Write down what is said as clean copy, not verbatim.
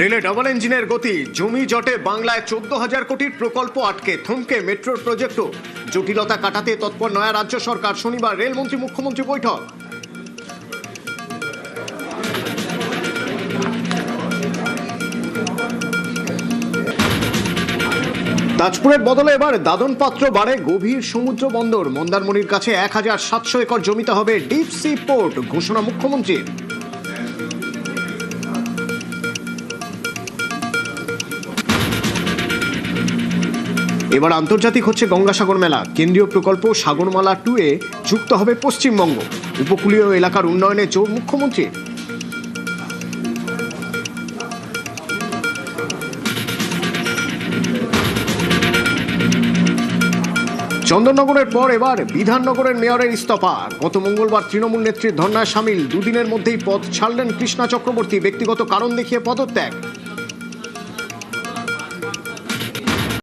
রেলে ডাবল ইঞ্জিনের গতি, জমি জটে বাংলায় 14,000 কোটির প্রকল্প আটকে, থমকে মেট্রোর প্রজেক্টও। জটিলতা কাটাতে তৎপর নয়া রাজ্য সরকার। শনিবার রেলমন্ত্রী মুখ্যমন্ত্রী বৈঠক। তাজপুরের বদলে এবার দাদন পাত্র বাড়ে গভীর সমুদ্র বন্দর। মন্দারমণির কাছে 1,700 একর জমিতে হবে ডিপ সি পোর্ট, ঘোষণা মুখ্যমন্ত্রীর। এবার আন্তর্জাতিক হচ্ছে গঙ্গাসাগর মেলা। কেন্দ্রীয় প্রকল্প সাগরমালা 2 এ যুক্ত হবে পশ্চিমবঙ্গ। উপকূলীয় এলাকার উন্নয়নে জোর মুখ্যমন্ত্রীর। চন্দননগরের পর এবার বিধাননগরের মেয়রের ইস্তফা। গত মঙ্গলবার তৃণমূল নেত্রীর ধর্নায় সামিল। দুদিনের মধ্যেই পদ ছাড়লেন কৃষ্ণা চক্রবর্তী। ব্যক্তিগত কারণ দেখিয়ে পদত্যাগ।